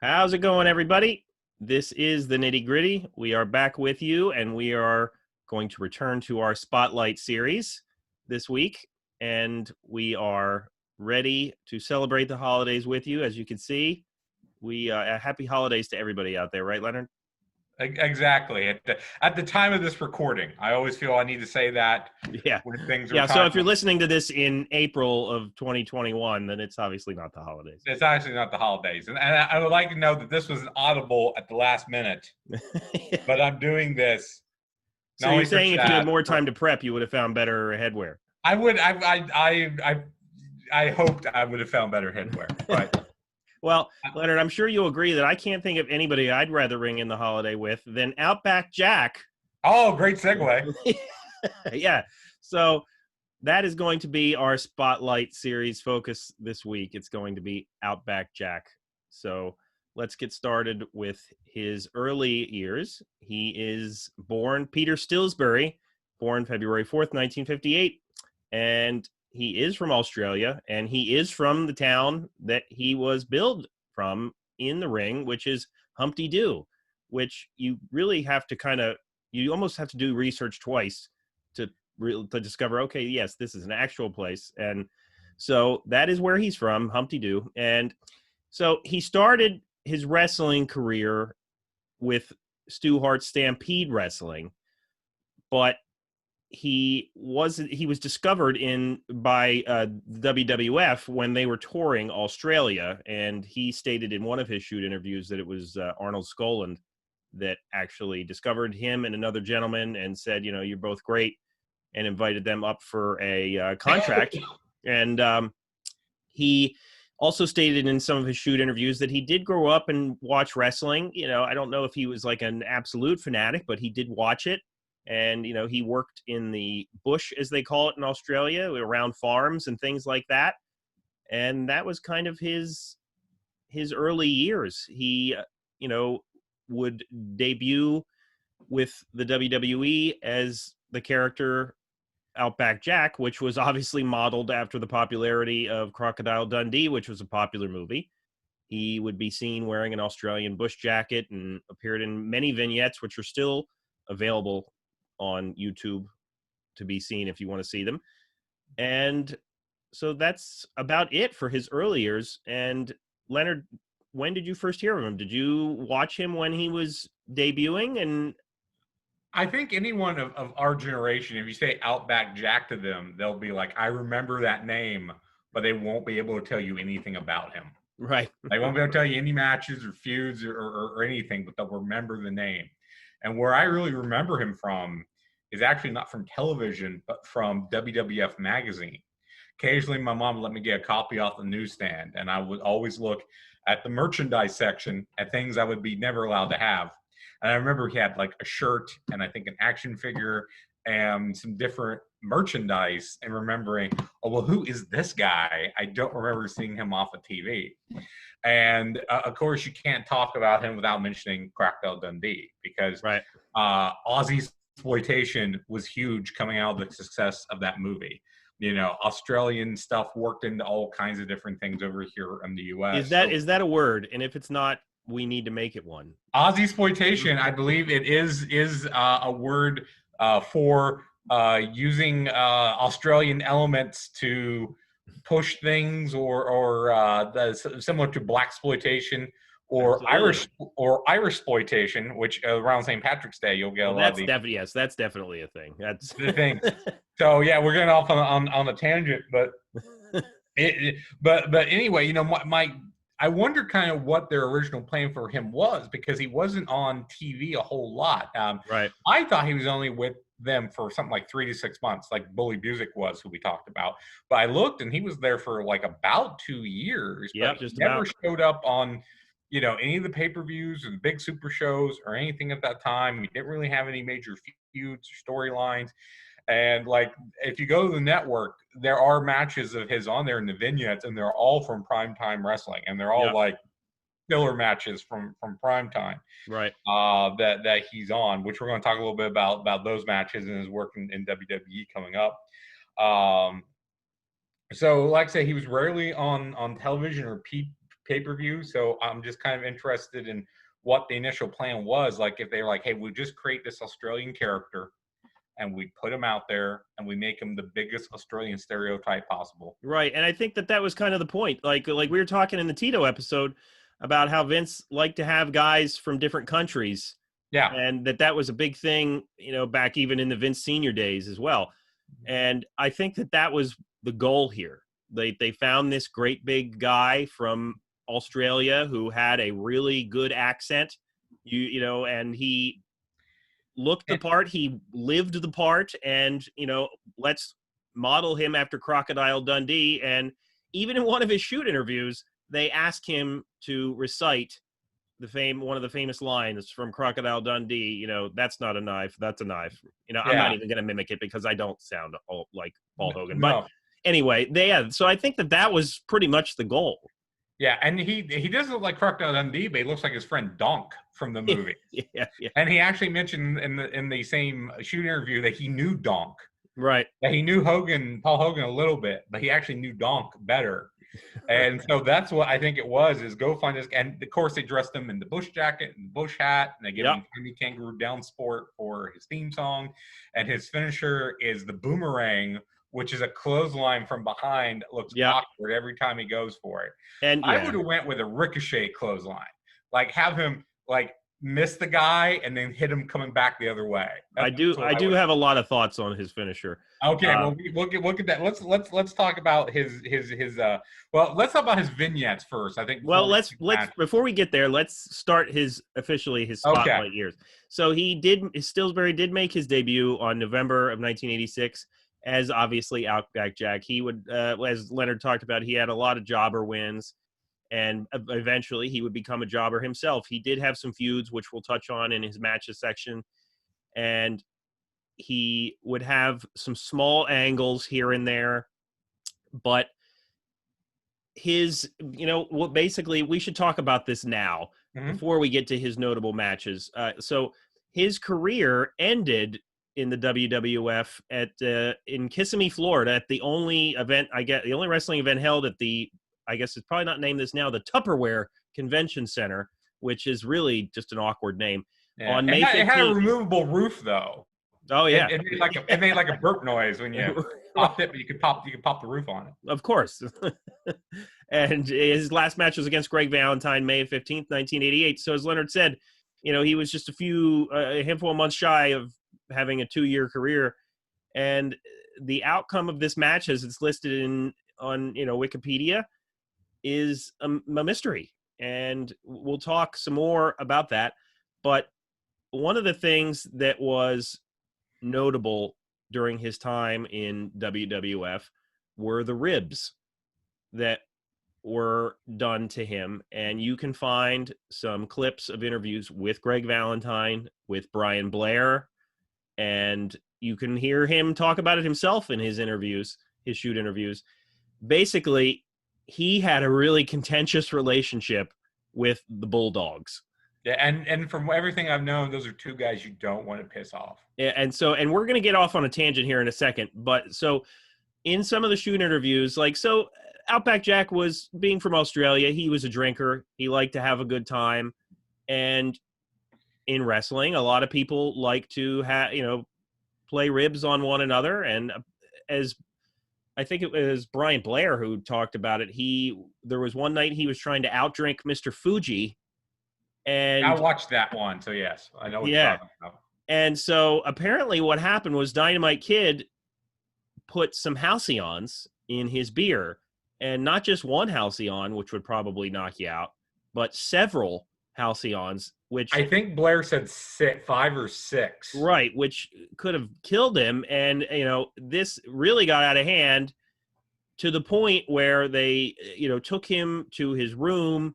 How's it going, everybody? This is the Nitty Gritty. We are back with you, and we are going to return to our Spotlight series this week. And we are ready to celebrate the holidays with you. As you can see, we happy holidays to everybody out there, right, Leonard? Exactly. At the time of this recording, I always feel I need to say that Yeah. when things are Yeah. So if you're time. listening to this in April of 2021, then it's obviously not the holidays. It's actually not the holidays. And I would like to know that this was an audible at the last minute, but I'm doing this So not you're only for saying if you had chat. more time to prep, you would have found better headwear? I would. I hoped I would have found better headwear, but Well, Leonard, I'm sure you'll agree that I can't think of anybody I'd rather ring in the holiday with than Outback Jack. oh, great segue. Yeah. So that is going to be our Spotlight series focus this week. It's going to be Outback Jack. So let's get started with his early years. He is born Peter Stillsbury, born February 4th, 1958. And he is from Australia, and he is from the town that he was billed from in the ring, which is Humpty Doo, which you really have to you almost have to do research twice to discover, okay, yes, this is an actual place. And so that is where he's from, Humpty Doo. And so he started his wrestling career with Stu Hart's Stampede Wrestling, but he was discovered by WWF when they were touring Australia, and he stated in one of his shoot interviews that it was Arnold Skaaland that actually discovered him and another gentleman and said, you know, you're both great, and invited them up for a contract. And he also stated in some of his shoot interviews that he did grow up and watch wrestling. You know, I don't know if he was like an absolute fanatic, but he did watch it. And, you know, he worked in the bush, as they call it in Australia, around farms and things like that. And that was kind of his early years. He, you know, would debut with the WWE as the character Outback Jack, which was obviously modeled after the popularity of Crocodile Dundee, which was a popular movie. He would be seen wearing an Australian bush jacket and appeared in many vignettes, which are still available on YouTube to be seen if you want to see them. And so that's about it for his early years. And Leonard, when did you first hear of him? Did you watch him when he was debuting? And I think anyone of our generation, if you say Outback Jack to them, they'll be like, I remember that name, but they won't be able to tell you anything about him. right. They won't be able to tell you any matches or feuds or anything, but they'll remember the name. And where I really remember him from is actually not from television, but from WWF magazine. Occasionally, my mom would let me get a copy off the newsstand, and I would always look at the merchandise section at things I would be never allowed to have. And I remember he had like a shirt and I think an action figure and some different merchandise, and remembering, oh, well, who is this guy? I don't remember seeing him off of TV. And of course, you can't talk about him without mentioning Crocodile Dundee, because Right. Aussie exploitation was huge coming out of the success of that movie. You know, Australian stuff worked into all kinds of different things over here in the U.S. Is that a word? And if it's not, we need to make it one. Aussie exploitation, I believe it is a word for using Australian elements to push things, or similar to black exploitation, or Absolutely. Irish exploitation, which around St. Patrick's Day you'll get a lot of these. Yes, that's definitely a thing. That's The thing. So yeah, we're getting off on a tangent, but but anyway, you know, I wonder kind of what their original plan for him was, because he wasn't on TV a whole lot. right. I thought he was only with them for something like 3 to 6 months, like Bully Busick was, who we talked about. But I looked, and he was there for like about 2 years. Yep, But just he never about. showed up on, you know, any of the pay-per-views or the big super shows or anything at that time. He didn't really have any major feuds or storylines. And like, if you go to the network, there are matches of his on there in the vignettes, and they're all from Primetime Wrestling, and they're all Yep. like filler matches from Primetime Right. that he's on, which we're going to talk a little bit about those matches and his work in WWE coming up. So, like I say, he was rarely on television or pay-per-view. So I'm just kind of interested in what the initial plan was. Like if they were like, hey, we just create this Australian character and we put him out there and we make him the biggest Australian stereotype possible. Right. And I think that was kind of the point. Like we were talking in the Tito episode about how Vince liked to have guys from different countries. Yeah. And that was a big thing, back even in the Vince Senior days as well. And I think that was the goal here. They found this great big guy from Australia who had a really good accent, and he looked the part, he lived the part, and, let's model him after Crocodile Dundee. And even in one of his shoot interviews, they asked him to recite one of the famous lines from Crocodile Dundee, that's not a knife, that's a knife. I'm not even going to mimic it because I don't sound like Paul Hogan. No. But anyway, so I think that was pretty much the goal. Yeah, and he doesn't look like Crocodile Dundee, but he looks like his friend Donk from the movie. Yeah. And he actually mentioned in the same shoot interview that he knew Donk. Right. That he knew Paul Hogan a little bit, but he actually knew Donk better. And so that's what I think it was, is go find this. And of course they dressed him in the bush jacket and the bush hat, and they give him Tiny Kangaroo Down Sport for his theme song. And his finisher is the boomerang, which is a clothesline from behind. It looks awkward every time he goes for it. And I would have went with a ricochet clothesline. Like have him like miss the guy and then hit him coming back the other way. I do have a lot of thoughts on his finisher. Okay, well we'll get that. Let's talk about his let's talk about his vignettes first. I think. Well, let's before we get there, let's start his spotlight years. So Stillsbury did make his debut on November of 1986 as obviously Outback Jack. He would, as Leonard talked about, he had a lot of jobber wins, and eventually he would become a jobber himself. He did have some feuds, which we'll touch on in his matches section, and he would have some small angles here and there, but basically we should talk about this now before we get to his notable matches. So his career ended in the WWF in Kissimmee, Florida, at the only wrestling event held at I guess it's probably not named this now, the Tupperware Convention Center, which is really just an awkward name. Yeah. On May 15th, it had a removable roof though. Oh yeah, it made like a burp noise when you popped it, but you could pop the roof on it. Of course. And his last match was against Greg Valentine, May 15th, 1988. So as Leonard said, he was just a handful of months shy of having a 2-year career, and the outcome of this match, as it's listed on Wikipedia, is a mystery, and we'll talk some more about that. But one of the things that was notable during his time in WWF were the ribs that were done to him, and you can find some clips of interviews with Greg Valentine, with Brian Blair, and you can hear him talk about it himself in his shoot interviews. Basically, he had a really contentious relationship with the Bulldogs. Yeah, and from everything I've known, those are two guys you don't want to piss off. Yeah, and we're going to get off on a tangent here in a second, but so in some of the shoot interviews, Outback Jack was, being from Australia, he was a drinker. He liked to have a good time, and in wrestling, a lot of people like to play ribs on one another. And as I think it was Brian Blair who talked about it, there was one night he was trying to outdrink Mr. Fuji. And I watched that one, so yes, I know what you're talking about. And so apparently what happened was Dynamite Kid put some Halcyons in his beer, and not just one Halcyon, which would probably knock you out, but several Halcyons, which I think Blair said 5 or 6. Right, which could have killed him. And, this really got out of hand to the point where they, took him to his room,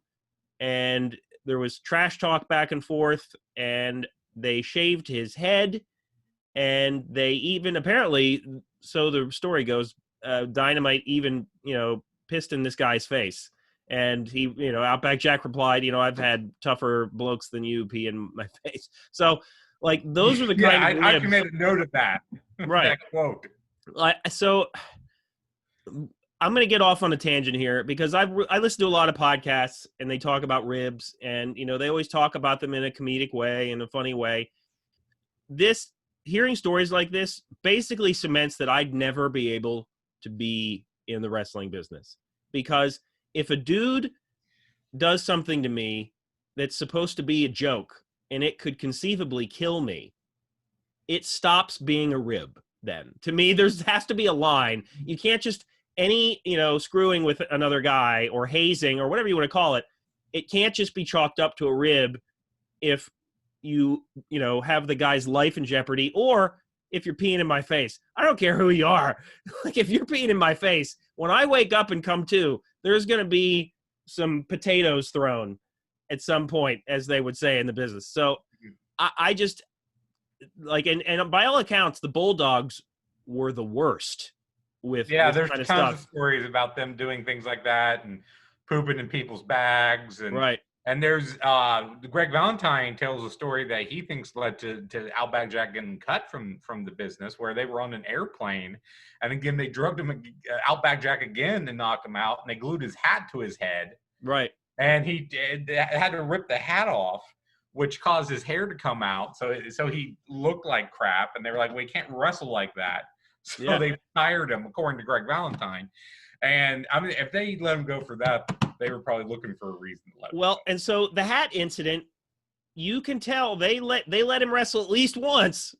and there was trash talk back and forth, and they shaved his head, and they even apparently, so the story goes, Dynamite even, pissed in this guy's face. And he, Outback Jack replied, I've had tougher blokes than you pee in my face. So, those are the kind of I made a note of that. Right. That quote. So, I'm going to get off on a tangent here because I listen to a lot of podcasts and they talk about ribs, and they always talk about them in a comedic way, in a funny way. This Hearing stories like this basically cements that I'd never be able to be in the wrestling business, because if a dude does something to me that's supposed to be a joke and it could conceivably kill me, it stops being a rib. Then to me, there's has to be a line. You can't just any screwing with another guy or hazing or whatever you want to call it. It can't just be chalked up to a rib if you have the guy's life in jeopardy, or if you're peeing in my face. I don't care who you are. Like, if you're peeing in my face, when I wake up and come to, there's going to be some potatoes thrown at some point, as they would say in the business. So I just like, and by all accounts, the Bulldogs were the worst with Yeah, this there's kind of tons stuff. of stories about them doing things like that and pooping in people's bags. And Right. and there's Greg Valentine tells a story that he thinks led to Outback Jack getting cut from the business, where they were on an airplane, and again they drugged him, Outback Jack again, and knocked him out, and they glued his hat to his head. Right. And he had to rip the hat off, which caused his hair to come out. So he looked like crap, and they were like, "We can't wrestle like that." So Yeah. they fired him, according to Greg Valentine. And I mean, if they let him go for that, they were probably looking for a reason to let him go. And so the hat incident, you can tell they let him wrestle at least once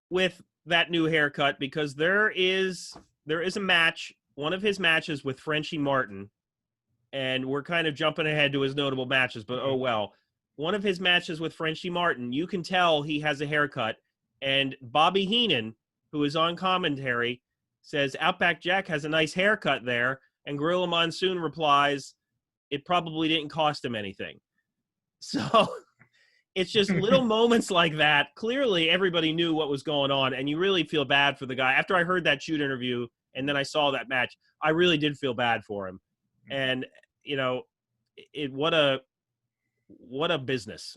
with that new haircut, because there is a match, one of his matches with Frenchie Martin, and we're kind of jumping ahead to his notable matches, but oh well. One of his matches with Frenchie Martin, you can tell he has a haircut, and Bobby Heenan, who is on commentary, says Outback Jack has a nice haircut there, and Gorilla Monsoon replies, it probably didn't cost him anything. So it's just little moments like that. Clearly, everybody knew what was going on, and you really feel bad for the guy. After I heard that shoot interview and then I saw that match, I really did feel bad for him. And what a business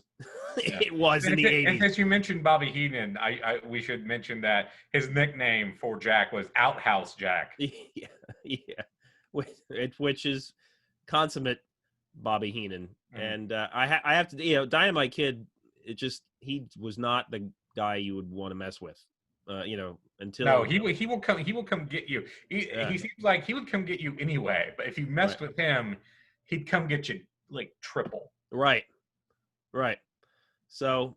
it was in the 80s. And since you mentioned Bobby Heenan, we should mention that his nickname for Jack was Outhouse Jack. Yeah, which is consummate Bobby Heenan. And I have to, Dynamite Kid, he was not the guy you would want to mess with, until. No, he will come get you. He seems like he would come get you anyway. But if you messed with him, he'd come get you like triple. Right. So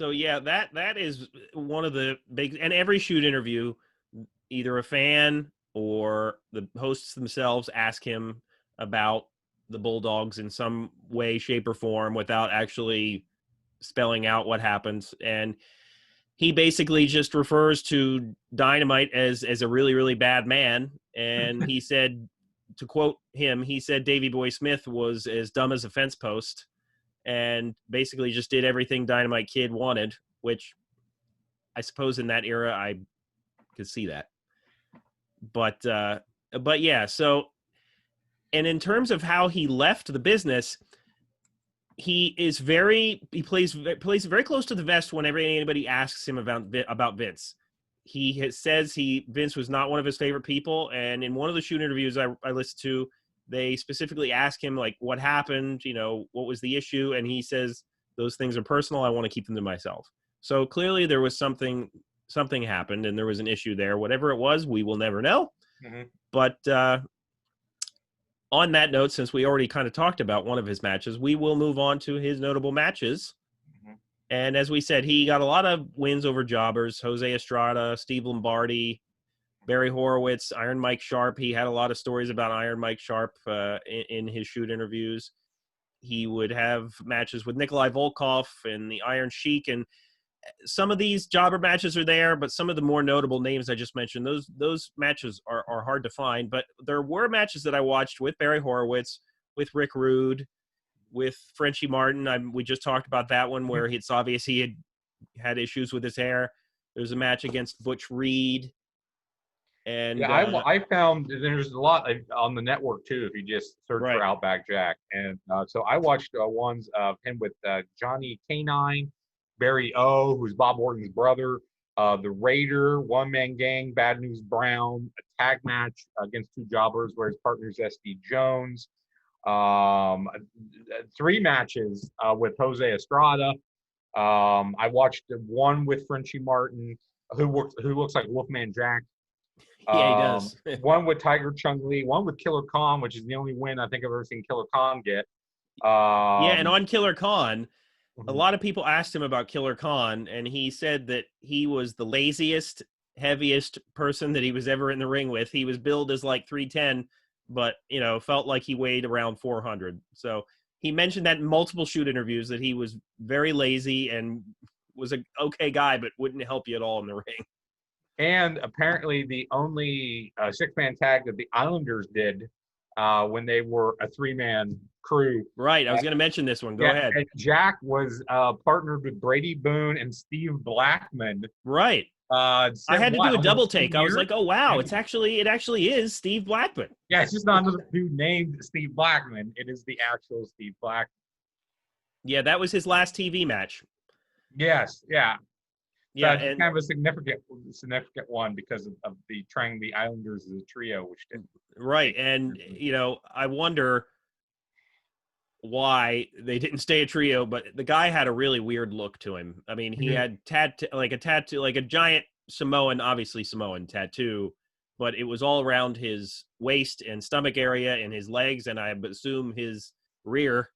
yeah, that is one of the big, and every shoot interview, either a fan or the hosts themselves ask him about the Bulldogs in some way, shape, or form without actually spelling out what happens. And he basically just refers to Dynamite as a really, really bad man. And he said, to quote him, he said Davey Boy Smith was as dumb as a fence post, and basically just did everything Dynamite Kid wanted, which I suppose in that era I could see that. But yeah, so, and in terms of how he left the business, he plays very close to the vest whenever anybody asks him about Vince. He says Vince was not one of his favorite people, and in one of the shoot interviews I listened to, they specifically ask him, like, what happened, what was the issue, and he says, those things are personal, I want to keep them to myself. So clearly there was something happened, and there was an issue there. Whatever it was, we will never know. Mm-hmm. But on that note, since we already kind of talked about one of his matches, we will move on to his notable matches. Mm-hmm. And as we said, he got a lot of wins over jobbers: Jose Estrada, Steve Lombardi, Barry Horowitz, Iron Mike Sharp. He had a lot of stories about Iron Mike Sharp in his shoot interviews. He would have matches with Nikolai Volkov and the Iron Sheik, and some of these jobber matches are there, but some of the more notable names I just mentioned, those matches are hard to find. But there were matches that I watched with Barry Horowitz, with Rick Rude, with Frenchie Martin. We just talked about that one where it's obvious he had issues with his hair. There's a match against Butch Reed. And yeah, I found there's a lot on the network too if you just search for Outback Jack. And so I watched ones of him with Johnny K9, Barry O, who's Bob Orton's brother, The Raider, One Man Gang, Bad News Brown, a tag match against two jobbers where his partner is SD Jones. 3 matches with Jose Estrada. I watched one with Frenchie Martin, who looks like Wolfman Jack. Yeah, he does. One with Tiger Chung Lee, one with Killer Khan, which is the only win I think I've ever seen Killer Khan get. Yeah, and on Killer Khan, a Mhm. lot of people asked him about Killer Khan, and he said that he was the laziest, heaviest person that he was ever in the ring with. He was billed as like 310, but felt like he weighed around 400. So he mentioned that in multiple shoot interviews that he was very lazy and was an okay guy, but wouldn't help you at all in the ring. And apparently the only 6-man tag that the Islanders did when they were a 3-man crew. Right. I was going to mention this one. Go Yeah, ahead. and Jack was partnered with Brady Boone and Steve Blackman. Right. I had to do a double take. I was like, oh, wow, it actually is Steve Blackman. Yeah, it's just not another dude named Steve Blackman. It is the actual Steve Blackman. Yeah, that was his last TV match. Yes, yeah. Yeah, and kind of a significant one because of the trying the Islanders as a trio, which did. Right, and I wonder why they didn't stay a trio, but the guy had a really weird look to him. I mean, he had a tattoo, like a giant obviously Samoan tattoo, but it was all around his waist and stomach area and his legs, and I assume his rear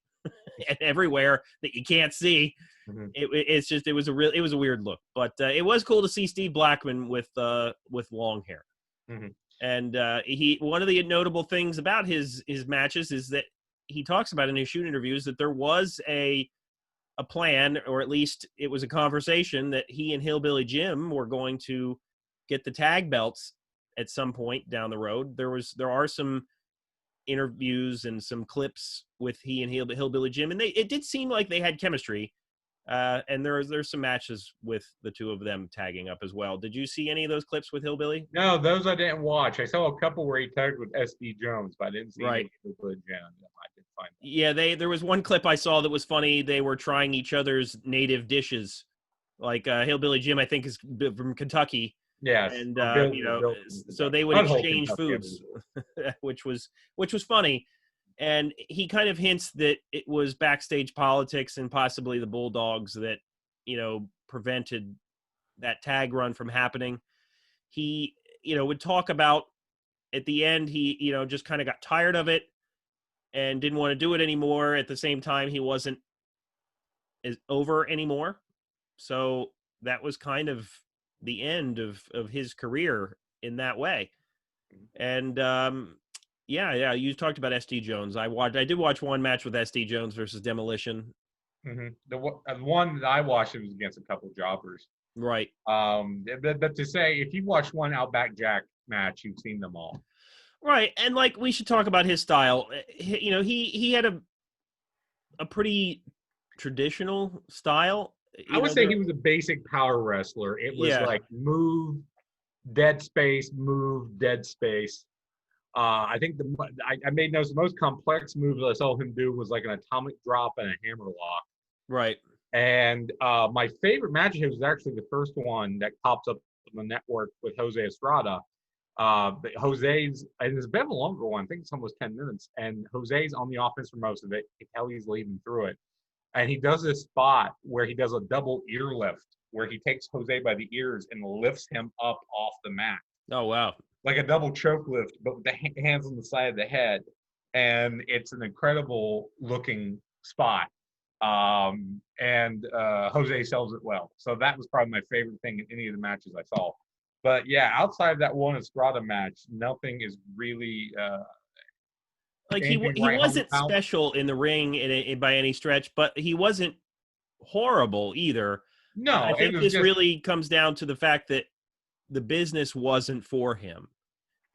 and everywhere that you can't see. Mm-hmm. It was a weird look, but it was cool to see Steve Blackman with long hair. Mm-hmm. And one of the notable things about his matches is that he talks about in his shoot interviews that there was a plan, or at least it was a conversation, that he and Hillbilly Jim were going to get the tag belts at some point down the road. There are some interviews and some clips with he and Hillbilly Jim, and it did seem like they had chemistry. And there's some matches with the two of them tagging up as well. Did you see any of those clips with Hillbilly? No, those I didn't watch. I saw a couple where he tagged with SD Jones, but I didn't see any Hillbilly Jim. I didn't find that. Yeah, there was one clip I saw that was funny. They were trying each other's native dishes. Like Hillbilly Jim, I think, is from Kentucky. Yes, and so they would exchange foods, which was funny. And he kind of hints that it was backstage politics and possibly the Bulldogs that, prevented that tag run from happening. He, would talk about at the end, he, just kind of got tired of it and didn't want to do it anymore. At the same time, he wasn't as over anymore. So that was kind of the end of his career in that way. And, yeah. You talked about SD Jones. I did watch one match with SD Jones versus Demolition. Mm-hmm. The one that I watched, it was against a couple of jobbers. Right. But to say, if you watched one Outback Jack match, you've seen them all. Right, and like we should talk about his style. He had a pretty traditional style. I would say he was a basic power wrestler. It was like move, dead space, move, dead space. I think I made notes. The most complex move that I saw him do was like an atomic drop and a hammer lock. Right. And my favorite match of his was actually the first one that pops up on the network with Jose Estrada. Jose's, and it's a bit of a longer one. I think it's almost 10 minutes. And Jose's on the offense for most of it. Kelly's leading through it. And he does this spot where he does a double ear lift, where he takes Jose by the ears and lifts him up off the mat. Oh, wow. Like a double choke lift, but with the hands on the side of the head. And it's an incredible looking spot. And Jose sells it well. So that was probably my favorite thing in any of the matches I saw. But yeah, outside of that one Estrada match, nothing is really like he wasn't special in the ring by any stretch, but he wasn't horrible either. No, I think this really comes down to the fact that the business wasn't for him.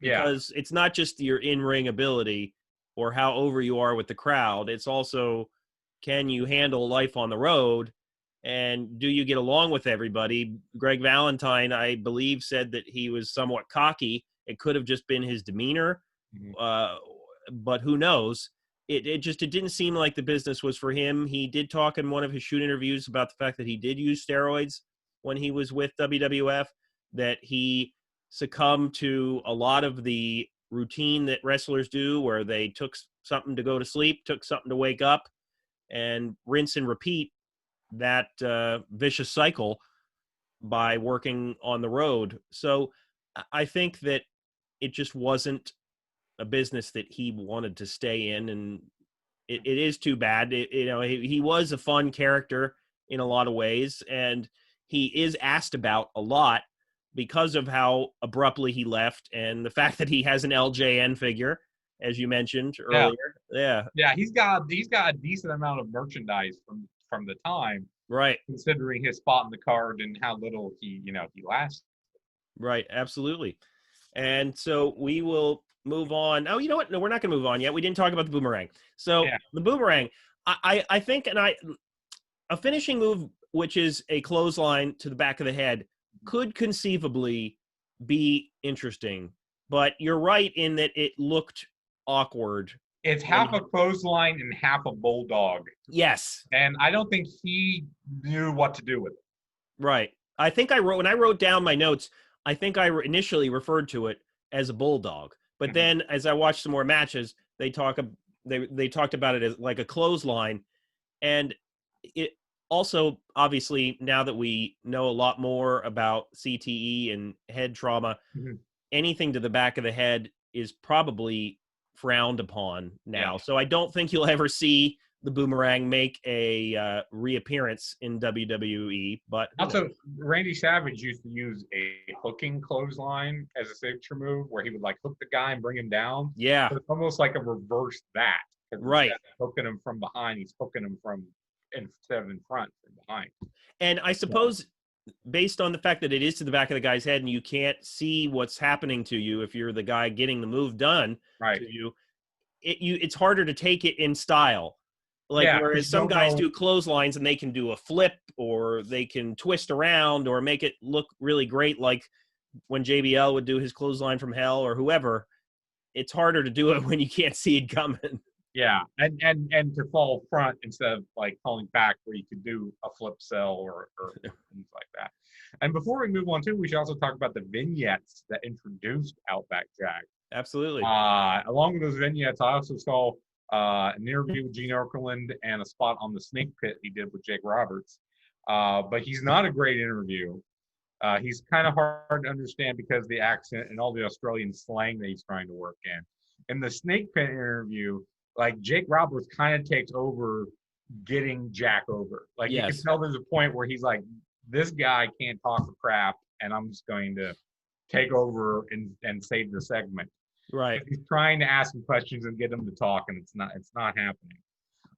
Because it's not just your in-ring ability or how over you are with the crowd. It's also, can you handle life on the road, and do you get along with everybody? Greg Valentine, I believe, said that he was somewhat cocky. It could have just been his demeanor, but who knows? It didn't seem like the business was for him. He did talk in one of his shoot interviews about the fact that he did use steroids when he was with WWF, that he succumbed to a lot of the routine that wrestlers do, where they took something to go to sleep, took something to wake up, and rinse and repeat that vicious cycle by working on the road. So I think that it just wasn't a business that he wanted to stay in, and it is too bad. He was a fun character in a lot of ways, and he is asked about a lot because of how abruptly he left, and the fact that he has an LJN figure, as you mentioned earlier. Yeah, he's got a decent amount of merchandise from the time, Right. considering his spot in the card and how little he lasted. Right, absolutely. And so we will move on. Oh, you know what? No, we're not going to move on yet. We didn't talk about the boomerang. So the boomerang, I think, a finishing move, which is a clothesline to the back of the head, could conceivably be interesting. But you're right in that it looked awkward. It's half a clothesline and half a bulldog. Yes. And I don't think he knew what to do with it. Right. I think when I wrote down my notes, I think I initially referred to it as a bulldog. But then as I watched some more matches, they talked about it as like a clothesline. And it also, obviously, now that we know a lot more about CTE and head trauma, anything to the back of the head is probably frowned upon now. So I don't think you'll ever see the boomerang make a reappearance in WWE. But also, Randy Savage used to use a hooking clothesline as a signature move, where he would like hook the guy and bring him down. Yeah, so it's almost like a reverse that. Right, hooking him from behind, he's hooking him from instead of in front, from behind. And I suppose, based on the fact that it is to the back of the guy's head, and you can't see what's happening to you if you're the guy getting the move done to you, it's harder to take it in style. Whereas some guys do clotheslines and they can do a flip, or they can twist around or make it look really great, like when JBL would do his clothesline from hell or whoever. It's harder to do it when you can't see it coming. Yeah, and to fall front instead of like falling back, where you could do a flip cell or things like that. And before we move on too, we should also talk about the vignettes that introduced Outback Jack. Absolutely. Along with those vignettes, I also saw an interview with Gene Okerlund and a spot on the Snake Pit he did with Jake Roberts. But he's not a great interview. He's kind of hard to understand because of the accent and all the Australian slang that he's trying to work in. In the Snake Pit interview, like Jake Roberts kind of takes over getting Jack over. Like you can tell there's a point where he's like, this guy can't talk for crap, and I'm just going to take over and save the segment. Right. He's trying to ask him questions and get him to talk, and it's not happening.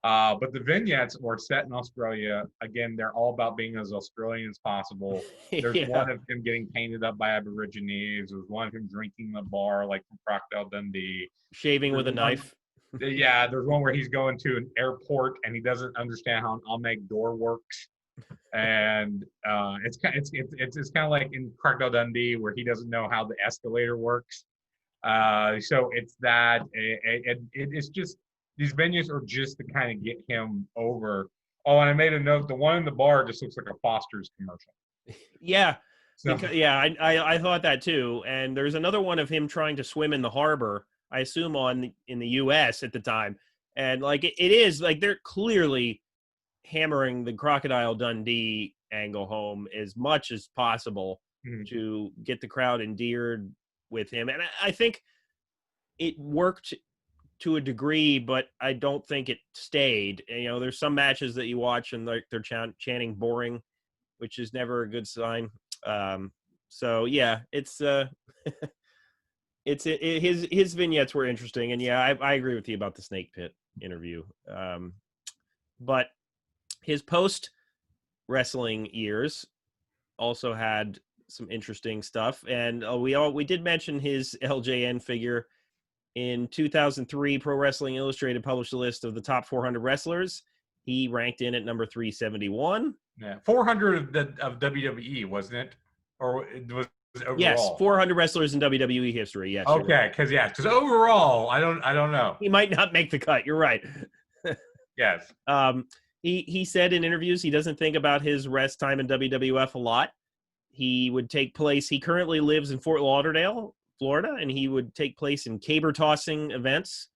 But the vignettes were set in Australia. Again, they're all about being as Australian as possible. There's one of him getting painted up by Aborigines. There's one of him drinking in the bar, like from Crocodile Dundee. Shaving with a knife. There's one where he's going to an airport and he doesn't understand how an automatic door works. And it's kind of like in Crocodile Dundee, where he doesn't know how the escalator works. So it's that. It's just, these venues are just to kind of get him over. Oh, and I made a note, the one in the bar just looks like a Foster's commercial. Yeah. So. Because, I thought that too. And there's another one of him trying to swim in the harbor, I assume in the US at the time. And like it is like they're clearly hammering the Crocodile Dundee angle home as much as possible to get the crowd endeared with him. And I think it worked to a degree, but I don't think it stayed. You know, there's some matches that you watch and they're chanting boring, which is never a good sign. So yeah, it's his vignettes were interesting, and I agree with you about the Snake Pit interview. But his post wrestling years also had some interesting stuff, and we did mention his LJN figure. In 2003, Pro Wrestling Illustrated published a list of the top 400 wrestlers. He ranked in at number 371. Yeah, 400 of WWE, wasn't it? Or it was overall? Yes, 400 wrestlers in WWE history. Yes. Okay, because overall, I don't know. He might not make the cut. You're right. Yes. He said in interviews he doesn't think about his rest time in WWF a lot. He would take place. He currently lives in Fort Lauderdale, Florida, and he would take place in caber tossing events.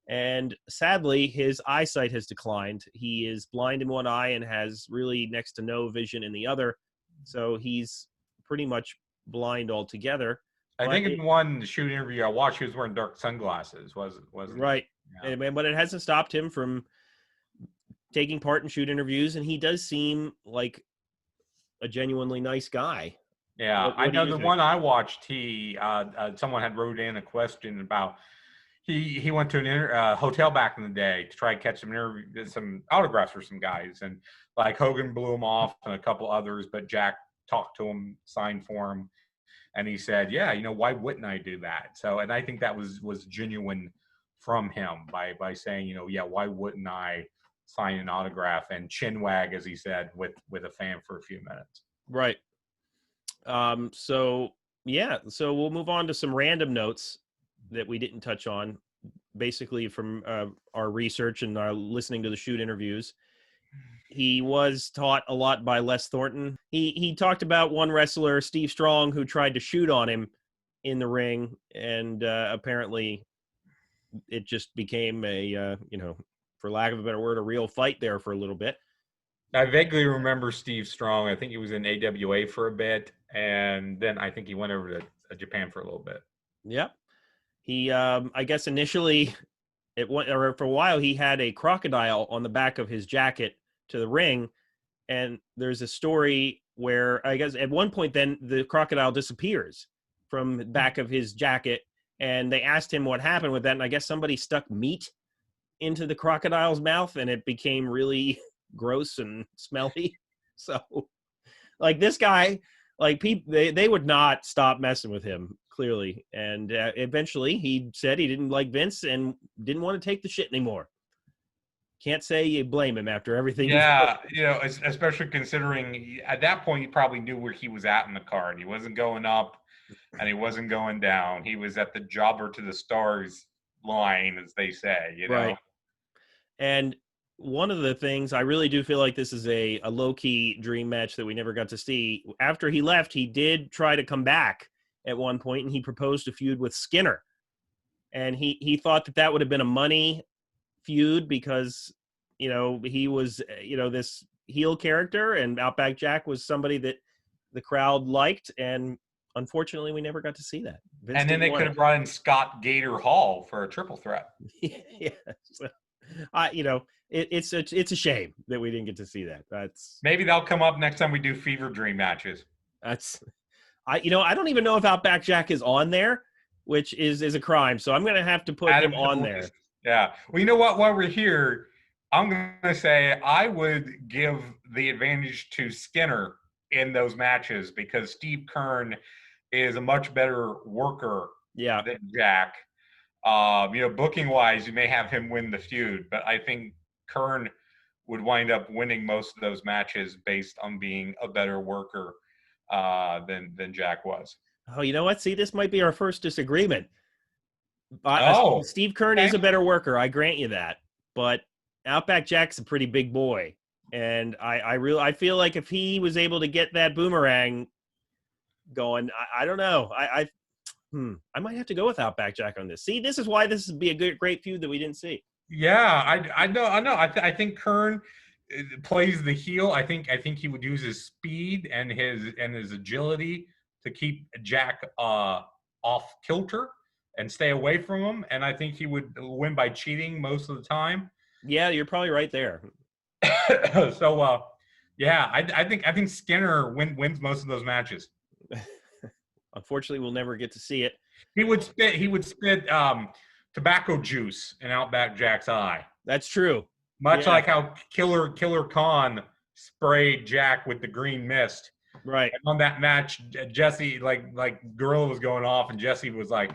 And sadly, his eyesight has declined. He is blind in one eye and has really next to no vision in the other. So he's pretty much blind altogether. I think in one shoot interview I watched, he was wearing dark sunglasses. Wasn't right? Yeah. But it hasn't stopped him from taking part in shoot interviews, and he does seem like a genuinely nice guy. Yeah, I know the one I watched. He someone had wrote in a question about he went to an hotel back in the day to try to catch some autographs for some guys, and like Hogan blew him off and a couple others, but Jack talked to him, signed for him, and he said, "Yeah, why wouldn't I do that?" So, and I think that was genuine from him by saying, yeah, why wouldn't I sign an autograph and chin wag, as he said, with a fan for a few minutes. Right. So we'll move on to some random notes that we didn't touch on, basically from our research and our listening to the shoot interviews. He was taught a lot by Les Thornton. He talked about one wrestler, Steve Strong, who tried to shoot on him in the ring, and apparently it just became a for lack of a better word, a real fight there for a little bit. I vaguely remember Steve Strong. I think he was in AWA for a bit, and then I think he went over to Japan for a little bit. Yep. He, I guess initially, for a while, he had a crocodile on the back of his jacket to the ring, and there's a story where I guess at one point then the crocodile disappears from the back of his jacket, and they asked him what happened with that, and I guess somebody stuck meat into the crocodile's mouth, and it became really gross and smelly. So like this guy, like people, they would not stop messing with him, clearly, and eventually he said he didn't like Vince and didn't want to take the shit anymore. Can't say you blame him after everything. Yeah, especially considering at that point he probably knew where he was at in the card. He wasn't going up and he wasn't going down. He was at the jobber to the stars line, as they say, Right. And one of the things, I really do feel like this is a low-key dream match that we never got to see. After he left, he did try to come back at one point, and he proposed a feud with Skinner. And he thought that would have been a money feud because, he was, this heel character, and Outback Jack was somebody that the crowd liked, and unfortunately, we never got to see that. Vince and then they could have brought in Scott Gator Hall for a triple threat. Yeah. So, it's a shame that we didn't get to see that. That's maybe they'll come up next time we do Fever Dream matches. I don't even know if Outback Jack is on there, which is a crime. So I'm going to have to put him on there. Yeah. Well, you know what? While we're here, I'm going to say I would give the advantage to Skinner in those matches because Steve Kern is a much better worker than Jack. Booking wise, you may have him win the feud, but I think Kern would wind up winning most of those matches based on being a better worker than Jack was. Oh, you know what? See, this might be our first disagreement. Steve Kern is a better worker. I grant you that, but Outback Jack's a pretty big boy, and I feel like if he was able to get that boomerang going, I don't know. I might have to go with Outback Jack on this. See, this is why this would be a great feud that we didn't see. Yeah, I know. I think Kern plays the heel. I think he would use his speed and his agility to keep Jack off kilter and stay away from him. And I think he would win by cheating most of the time. Yeah, you're probably right there. So, I think Skinner wins most of those matches. Unfortunately, we'll never get to see it. He would spit tobacco juice in Outback Jack's eye. That's true. Much like how Killer Khan sprayed Jack with the green mist. Right. And on that match, Jesse, like Gorilla was going off, and Jesse was like,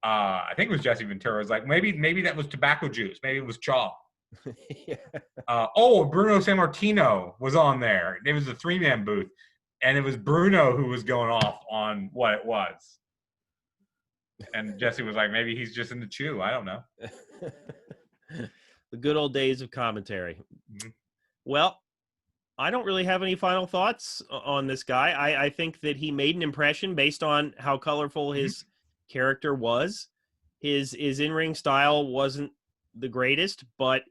I think it was Jesse Ventura, was like, maybe that was tobacco juice. Maybe it was chaw. Yeah. Bruno Sammartino was on there. It was a 3-man booth. And it was Bruno who was going off on what it was. And Jesse was like, maybe he's just in the chew. I don't know. The good old days of commentary. Mm-hmm. Well, I don't really have any final thoughts on this guy. I think that he made an impression based on how colorful Mhm. his character was. His in ring style wasn't the greatest, but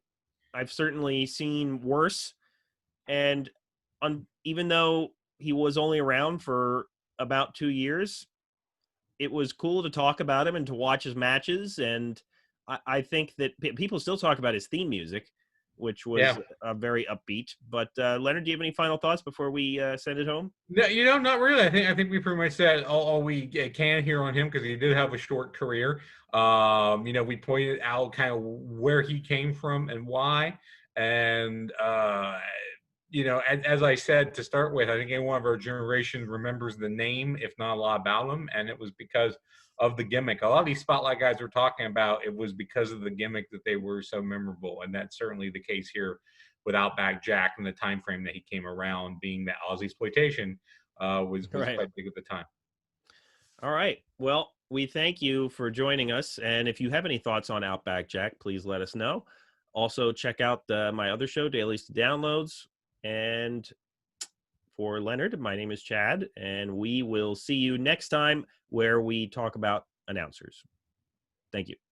I've certainly seen worse. And even though he was only around for about 2 years, it was cool to talk about him and to watch his matches. And I think that people still talk about his theme music, which was Yeah. very upbeat. But Leonard, do you have any final thoughts before we send it home? No, not really. I think we pretty much said all we can here on him because he did have a short career. We pointed out kind of where he came from and why, and as I said to start with, I think any one of our generation remembers the name, if not a lot about him, and it was because of the gimmick. A lot of these spotlight guys we're talking about, it was because of the gimmick that they were so memorable, and that's certainly the case here with Outback Jack and the time frame that he came around, being that Aussie exploitation was Right. quite big at the time. All right. Well, we thank you for joining us. And if you have any thoughts on Outback Jack, please let us know. Also, check out my other show, Dailies to Downloads. And for Leonard, my name is Chad, and we will see you next time where we talk about announcers. Thank you.